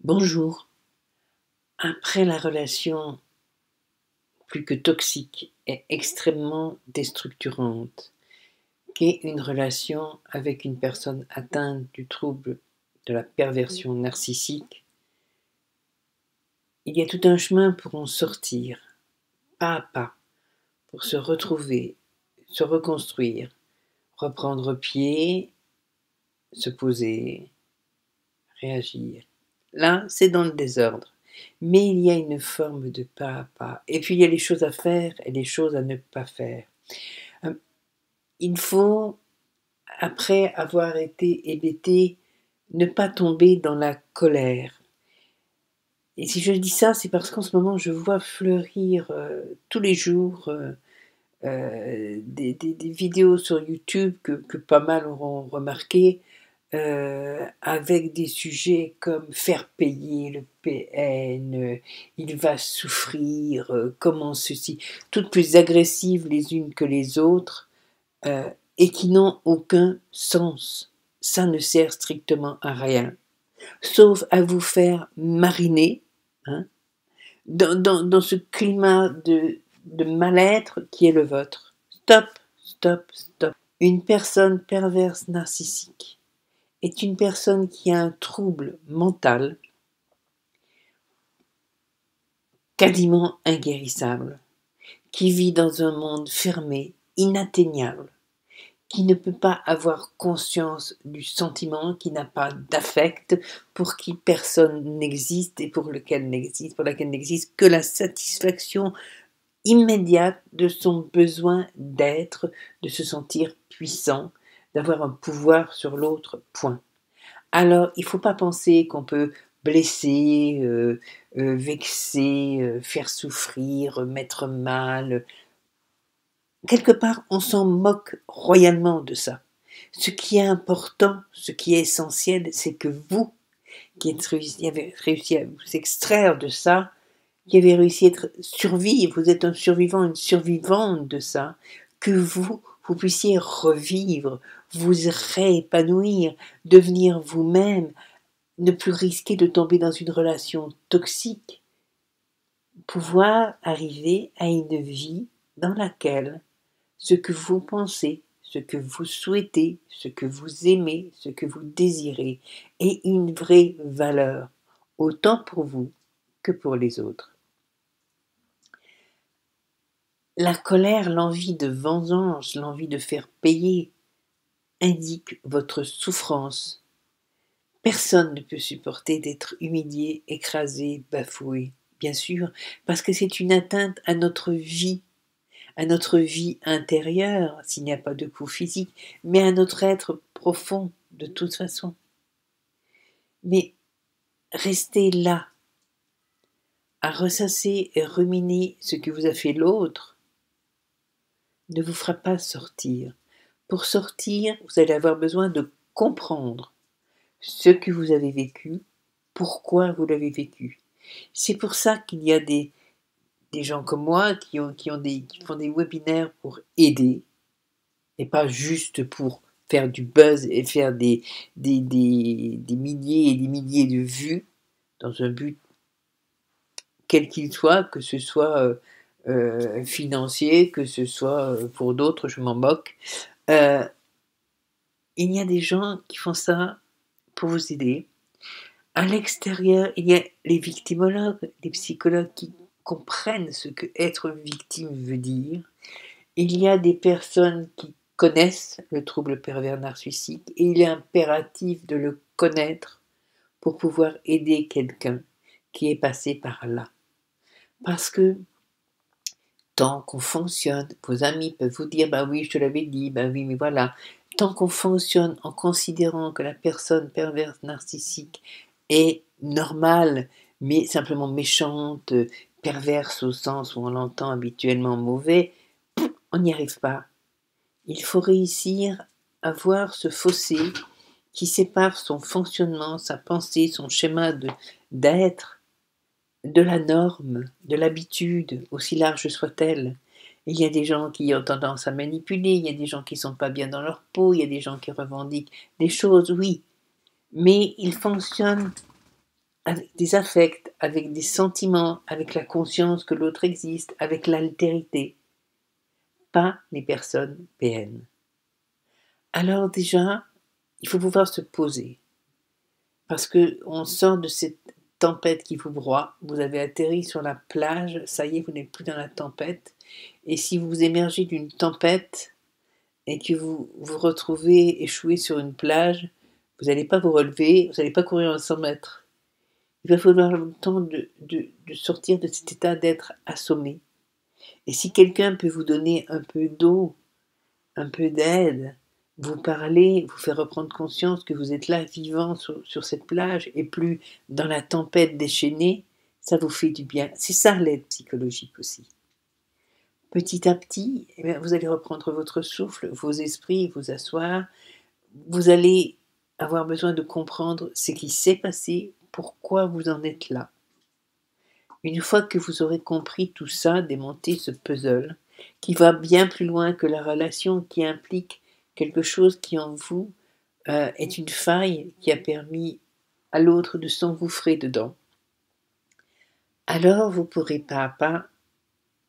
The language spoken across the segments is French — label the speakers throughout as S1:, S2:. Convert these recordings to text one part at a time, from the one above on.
S1: Bonjour. Après la relation plus que toxique et extrêmement déstructurante, qu'est une relation avec une personne atteinte du trouble de la perversion narcissique, il y a tout un chemin pour en sortir, pas à pas, pour se retrouver, se reconstruire, reprendre pied, se poser, réagir. Là, c'est dans le désordre. Mais il y a une forme de pas à pas. Et puis il y a les choses à faire et les choses à ne pas faire. Il faut, après avoir été hébété, ne pas tomber dans la colère. Et si je dis ça, c'est parce qu'en ce moment, je vois fleurir tous les jours des vidéos sur YouTube que pas mal auront remarqué, avec des sujets comme faire payer le PN, il va souffrir, comment ceci, toutes plus agressives les unes que les autres, et qui n'ont aucun sens. Ça ne sert strictement à rien, sauf à vous faire mariner, hein, dans ce climat de mal-être qui est le vôtre. Stop, stop, stop. Une personne perverse narcissique est une personne qui a un trouble mental quasiment inguérissable, qui vit dans un monde fermé, inatteignable, qui ne peut pas avoir conscience du sentiment, qui n'a pas d'affect, pour qui personne n'existe et pour laquelle n'existe que la satisfaction immédiate de son besoin d'être, de se sentir puissant, d'avoir un pouvoir sur l'autre, point. Alors, il ne faut pas penser qu'on peut blesser, vexer, faire souffrir, mettre mal. Quelque part, on s'en moque royalement de ça. Ce qui est important, ce qui est essentiel, c'est que vous, qui avez réussi à vous extraire de ça, qui avez réussi à survivre, vous êtes un survivant, une survivante de ça, que vous puissiez revivre, vous réépanouir, devenir vous-même, ne plus risquer de tomber dans une relation toxique, pouvoir arriver à une vie dans laquelle ce que vous pensez, ce que vous souhaitez, ce que vous aimez, ce que vous désirez est une vraie valeur, autant pour vous que pour les autres. La colère, l'envie de vengeance, l'envie de faire payer, indique votre souffrance. Personne ne peut supporter d'être humilié, écrasé, bafoué, bien sûr, parce que c'est une atteinte à notre vie intérieure, s'il n'y a pas de coup physique, mais à notre être profond, de toute façon. Mais rester là, à ressasser et ruminer ce que vous a fait l'autre, ne vous fera pas sortir. Pour sortir, vous allez avoir besoin de comprendre ce que vous avez vécu, pourquoi vous l'avez vécu. C'est pour ça qu'il y a des gens comme moi qui font des webinaires pour aider, et pas juste pour faire du buzz et faire des milliers et des milliers de vues, dans un but quel qu'il soit, que ce soit financier, que ce soit pour d'autres, je m'en moque. Il y a des gens qui font ça pour vous aider. À l'extérieur, il y a les victimologues, les psychologues qui comprennent ce que être victime veut dire. Il y a des personnes qui connaissent le trouble pervers narcissique et il est impératif de le connaître pour pouvoir aider quelqu'un qui est passé par là. Parce que tant qu'on fonctionne, vos amis peuvent vous dire « bah oui, je te l'avais dit, bah oui, mais voilà ». Tant qu'on fonctionne en considérant que la personne perverse narcissique est normale, mais simplement méchante, perverse au sens où on l'entend habituellement mauvais, on n'y arrive pas. Il faut réussir à voir ce fossé qui sépare son fonctionnement, sa pensée, son schéma d'être, de la norme, de l'habitude, aussi large soit-elle. Il y a des gens qui ont tendance à manipuler, il y a des gens qui ne sont pas bien dans leur peau, il y a des gens qui revendiquent des choses, oui, mais ils fonctionnent avec des affects, avec des sentiments, avec la conscience que l'autre existe, avec l'altérité, pas les personnes PN. Alors déjà, il faut pouvoir se poser, parce qu'on sort de cette tempête qui vous broie, vous avez atterri sur la plage, ça y est, vous n'êtes plus dans la tempête, et si vous émergez d'une tempête et que vous vous retrouvez échoué sur une plage, vous n'allez pas vous relever, vous n'allez pas courir en 100 mètres. Il va falloir le temps de sortir de cet état d'être assommé. Et si quelqu'un peut vous donner un peu d'eau, un peu d'aide, vous parler, vous faire reprendre conscience que vous êtes là vivant sur cette plage et plus dans la tempête déchaînée, ça vous fait du bien. C'est ça l'aide psychologique aussi. Petit à petit, eh bien, vous allez reprendre votre souffle, vos esprits, vous asseoir. Vous allez avoir besoin de comprendre ce qui s'est passé, pourquoi vous en êtes là. Une fois que vous aurez compris tout ça, démonter ce puzzle, qui va bien plus loin que la relation, qui implique quelque chose qui en vous est une faille qui a permis à l'autre de s'engouffrer dedans, alors vous pourrez pas à pas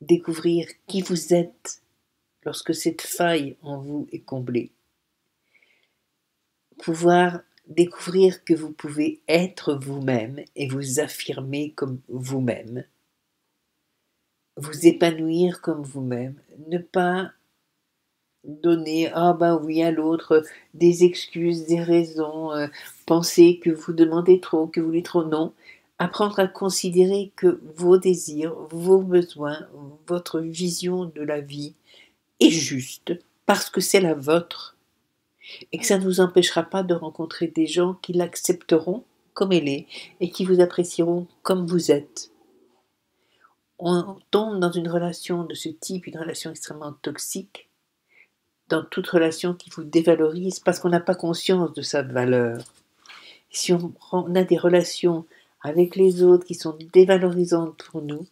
S1: découvrir qui vous êtes lorsque cette faille en vous est comblée. Pouvoir découvrir que vous pouvez être vous-même et vous affirmer comme vous-même, vous épanouir comme vous-même, ne pas donner ah ben oui à l'autre des excuses, des raisons, penser que vous demandez trop, que vous voulez trop, non. Apprendre à considérer que vos désirs, vos besoins, votre vision de la vie est juste parce que c'est la vôtre et que ça ne vous empêchera pas de rencontrer des gens qui l'accepteront comme elle est et qui vous apprécieront comme vous êtes. On tombe dans une relation de ce type, une relation extrêmement toxique, dans toute relation qui vous dévalorise parce qu'on n'a pas conscience de sa valeur. Si on a des relations avec les autres qui sont dévalorisantes pour nous,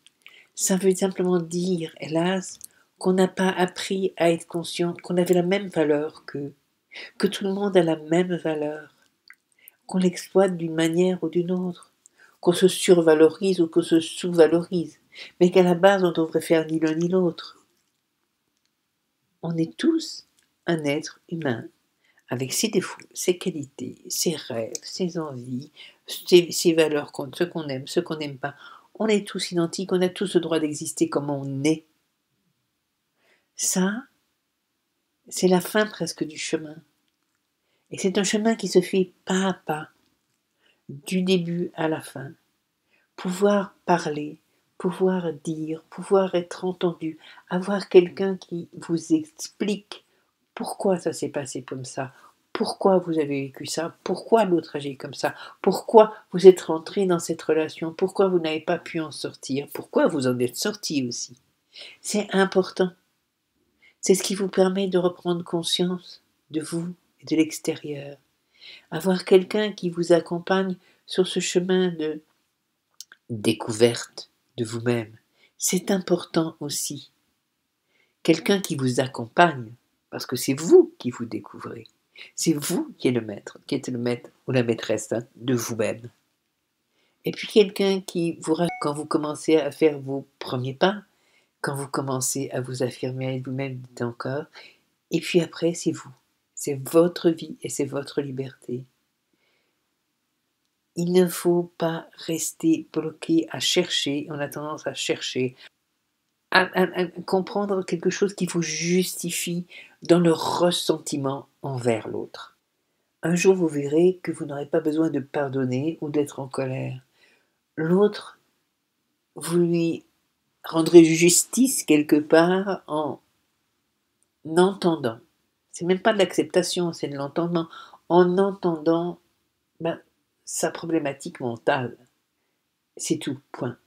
S1: ça veut simplement dire, hélas, qu'on n'a pas appris à être conscient qu'on avait la même valeur qu'eux, que tout le monde a la même valeur, qu'on l'exploite d'une manière ou d'une autre, qu'on se survalorise ou qu'on se sous-valorise, mais qu'à la base on devrait faire ni l'un ni l'autre. On est tous un être humain, avec ses défauts, ses qualités, ses rêves, ses envies, ses valeurs, ce qu'on aime, ce qu'on n'aime pas. On est tous identiques, on a tous le droit d'exister comme on est. Ça, c'est la fin presque du chemin. Et c'est un chemin qui se fait pas à pas, du début à la fin. Pouvoir parler, pouvoir dire, pouvoir être entendu, avoir quelqu'un qui vous explique pourquoi ça s'est passé comme ça, pourquoi vous avez vécu ça, pourquoi l'autre agit comme ça, pourquoi vous êtes rentré dans cette relation, pourquoi vous n'avez pas pu en sortir, pourquoi vous en êtes sorti aussi. C'est important. C'est ce qui vous permet de reprendre conscience de vous et de l'extérieur. Avoir quelqu'un qui vous accompagne sur ce chemin de découverte de vous-même, c'est important aussi. Quelqu'un qui vous accompagne, parce que c'est vous qui vous découvrez. C'est vous qui êtes le maître ou la maîtresse de vous-même. Et puis quelqu'un qui vous rassure quand vous commencez à faire vos premiers pas, quand vous commencez à vous affirmer avec vous-même encore. Et puis après, c'est vous. C'est votre vie et c'est votre liberté. Il ne faut pas rester bloqué à chercher. On a tendance à chercher, à comprendre quelque chose qui vous justifie dans le ressentiment envers l'autre. Un jour, vous verrez que vous n'aurez pas besoin de pardonner ou d'être en colère. L'autre, vous lui rendrez justice quelque part en entendant. C'est même pas de l'acceptation, c'est de l'entendement. En entendant sa problématique mentale. C'est tout, point.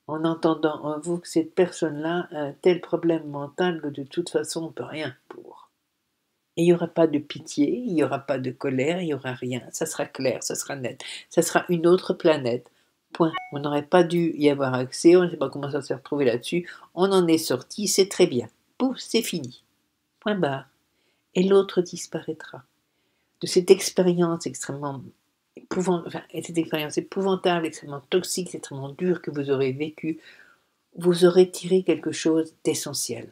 S1: En entendant en vous que cette personne-là a un tel problème mental que de toute façon on ne peut rien pour. Et il n'y aura pas de pitié, il n'y aura pas de colère, il n'y aura rien. Ça sera clair, ça sera net. Ça sera une autre planète. Point. On n'aurait pas dû y avoir accès, on ne sait pas comment ça s'est retrouvé là-dessus. On en est sorti, c'est très bien. Pouf, c'est fini. Point barre. Et l'autre disparaîtra. De cette expérience extrêmement et cette expérience épouvantable, extrêmement toxique, extrêmement dure que vous aurez vécue, vous aurez tiré quelque chose d'essentiel.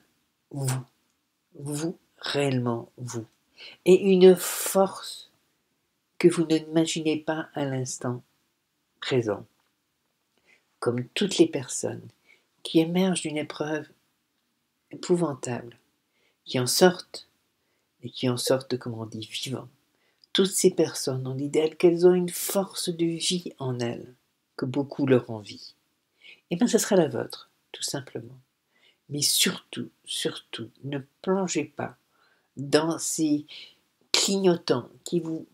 S1: Vous, réellement vous. Et une force que vous n'imaginez pas à l'instant présent. Comme toutes les personnes qui émergent d'une épreuve épouvantable, qui en sortent, et qui en sortent, comme on dit, vivants. Toutes ces personnes ont l'idéal qu'elles ont une force de vie en elles, que beaucoup leur envient. Et bien, ce sera la vôtre, tout simplement. Mais surtout, surtout, ne plongez pas dans ces clignotants qui vous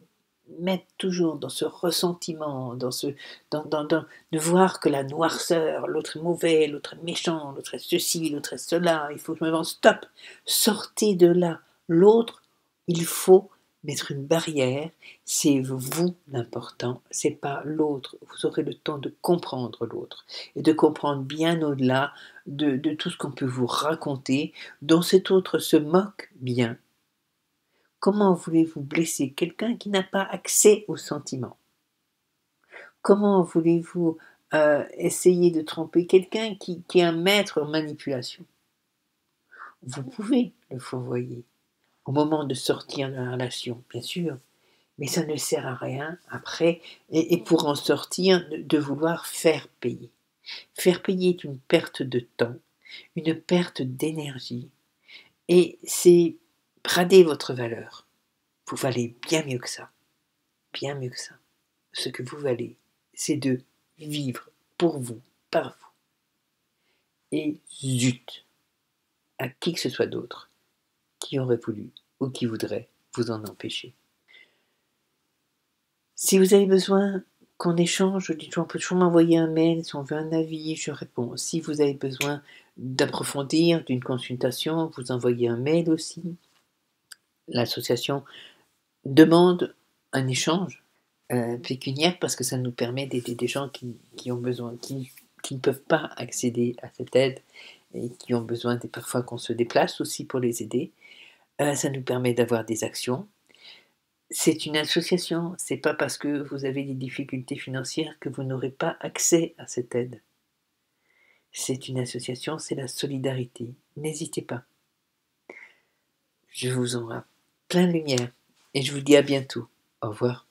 S1: mettent toujours dans ce ressentiment, de voir que la noirceur, l'autre est mauvais, l'autre est méchant, l'autre est ceci, l'autre est cela, il faut que je me vende, stop, sortez de là. L'autre, il faut mettre une barrière, c'est vous l'important, c'est pas l'autre. Vous aurez le temps de comprendre l'autre et de comprendre bien au-delà de tout ce qu'on peut vous raconter, dont cet autre se moque bien. Comment voulez-vous blesser quelqu'un qui n'a pas accès aux sentiments? Comment voulez-vous essayer de tromper quelqu'un qui est un maître en manipulation? Vous pouvez le fourvoyer au moment de sortir de la relation, bien sûr, mais ça ne sert à rien après, et pour en sortir, de vouloir faire payer. Faire payer est une perte de temps, une perte d'énergie, et c'est brader votre valeur. Vous valez bien mieux que ça, bien mieux que ça. Ce que vous valez, c'est de vivre pour vous, par vous. Et zut, à qui que ce soit d'autre qui aurait voulu ou qui voudrait vous en empêcher. Si vous avez besoin qu'on échange, dites-moi, on peut toujours m'envoyer un mail, si on veut un avis, je réponds. Si vous avez besoin d'approfondir, d'une consultation, vous envoyez un mail aussi. L'association demande un échange pécuniaire parce que ça nous permet d'aider des gens qui ont besoin, qui ne peuvent pas accéder à cette aide et qui ont besoin parfois qu'on se déplace aussi pour les aider. Ça nous permet d'avoir des actions. C'est une association, c'est pas parce que vous avez des difficultés financières que vous n'aurez pas accès à cette aide. C'est une association, c'est la solidarité. N'hésitez pas. Je vous envoie plein de lumière et je vous dis à bientôt. Au revoir.